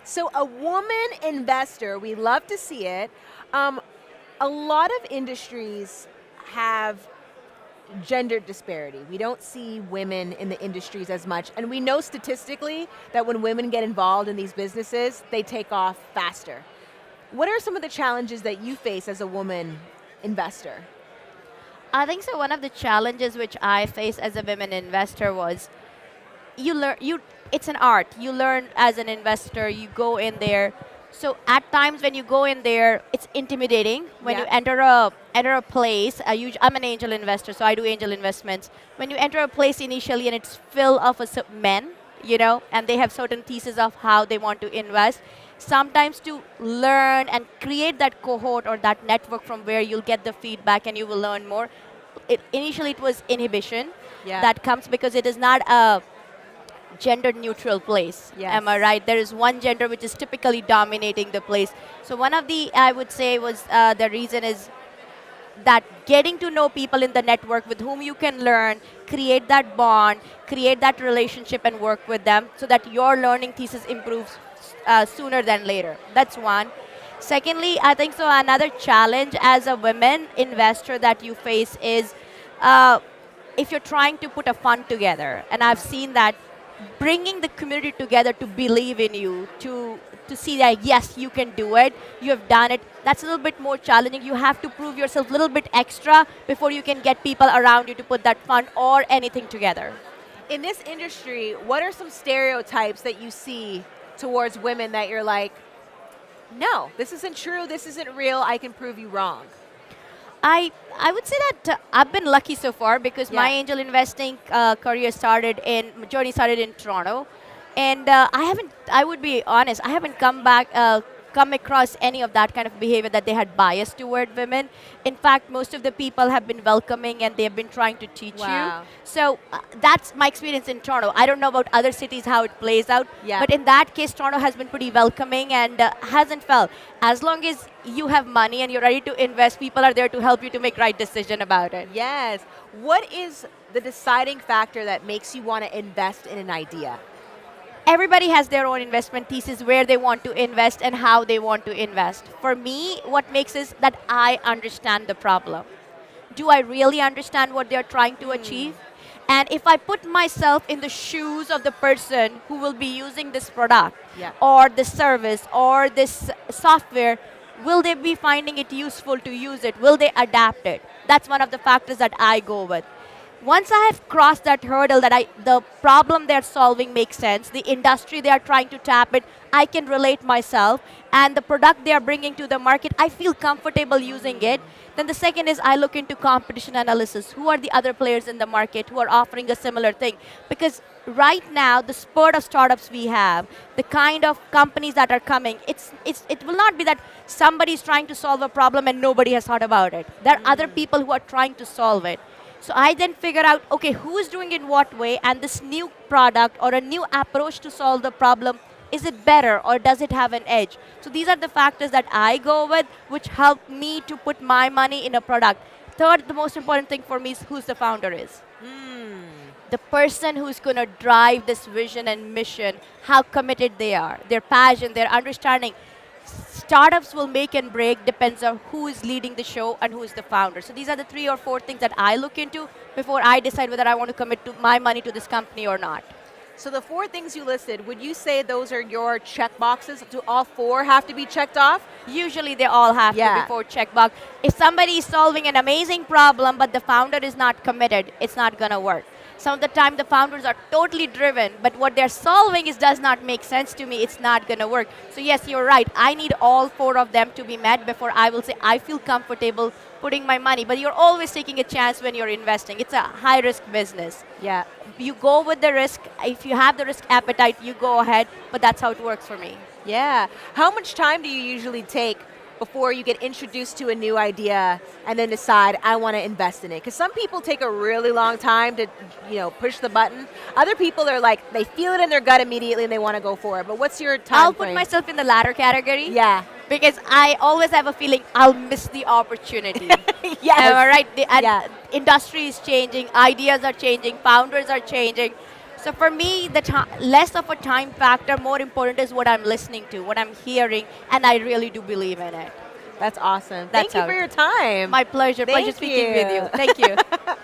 So a woman investor, we love to see it. A lot of industries have gender disparity. We don't see women in the industries as much, and we know statistically that when women get involved in these businesses, they take off faster. What are some of the challenges that you face as a woman investor? I think so. One of the challenges which I faced as a women investor was you learn you. It's an art. You learn as an investor. You go in there. So at times when you go in there, it's intimidating. When you Yeah. enter a place, I'm an angel investor, so I do angel investments. When you enter a place initially and it's full of men, and they have certain theses of how they want to invest. Sometimes to learn and create that cohort or that network from where you'll get the feedback and you will learn more. Initially, it was inhibition Yeah. that comes because it is not a gender neutral place. Yes. Am I right? There is one gender which is typically dominating the place. So one of the, I would say, was the reason is that getting to know people in the network with whom you can learn, create that bond, create that relationship and work with them so that your learning thesis improves sooner than later. That's one. Secondly, I think so another challenge as a women investor that you face is uh, if you're trying to put a fund together, and I've seen that bringing the community together to believe in you, to see that yes, you can do it, you have done it, that's a little bit more challenging. You have to prove yourself a little bit extra before you can get people around you to put that fund or anything together. In this industry, what are some stereotypes that you see towards women that you're like, no, this isn't true, this isn't real, I can prove you wrong? I would say that I've been lucky so far because my Yeah. angel investing journey started in Toronto, and I would be honest, I haven't come across any of that kind of behavior that they had bias toward women. In fact, most of the people have been welcoming and they have been trying to teach Wow. you. So that's my experience in Toronto. I don't know about other cities how it plays out, Yeah. but in that case, Toronto has been pretty welcoming and hasn't felt. As long as you have money and you're ready to invest, people are there to help you to make right decision about it. Yes. What is the deciding factor that makes you want to invest in an idea? Everybody has their own investment thesis where they want to invest and how they want to invest. For me, what makes is that I understand the problem. Do I really understand what they're trying to achieve? And if I put myself in the shoes of the person who will be using this product Yeah. or this service or this software, will they be finding it useful to use it? Will they adapt it? That's one of the factors that I go with. Once I have crossed that hurdle that the problem they're solving makes sense, the industry they are trying to tap it, I can relate myself, and the product they are bringing to the market, I feel comfortable using it. Then the second is I look into competition analysis. Who are the other players in the market who are offering a similar thing? Because right now, the spurt of startups we have, the kind of companies that are coming, it will not be that somebody is trying to solve a problem and nobody has thought about it. There are other people who are trying to solve it. So I then figure out, okay, who is doing it in what way, and this new product or a new approach to solve the problem, is it better or does it have an edge? So these are the factors that I go with, which help me to put my money in a product. Third, the most important thing for me is who's the founder is. The person who's going to drive this vision and mission, how committed they are, their passion, their understanding. Startups will make and break depends on who is leading the show and who is the founder. So these are the 3 or 4 things that I look into before I decide whether I want to commit to my money to this company or not. So the 4 things you listed, would you say those are your check boxes? Do all 4 have to be checked off? Usually they all have Yeah. to before checkbox. If somebody is solving an amazing problem but the founder is not committed, it's not going to work. Some of the time the founders are totally driven, but what they're solving does not make sense to me, it's not going to work. So yes, you're right. I need all 4 of them to be met before I will say I feel comfortable putting my money. But you're always taking a chance when you're investing. It's a high-risk business. Yeah. You go with the risk. If you have the risk appetite, you go ahead, but that's how it works for me. Yeah. How much time do you usually take before you get introduced to a new idea and then decide I want to invest in it? Because some people take a really long time to, push the button. Other people are like, they feel it in their gut immediately and they want to go for it. But what's your time I'll frame? put myself in the latter category. Yeah. Because I always have a feeling I'll miss the opportunity. Yes. Am I right? Yeah. Industry is changing, ideas are changing, founders are changing. So for me, less of a time factor, more important is what I'm listening to, what I'm hearing, and I really do believe in it. That's awesome. That's Thank you how for it your is. time. My pleasure. Pleasure Thank speaking with you. you. Thank you.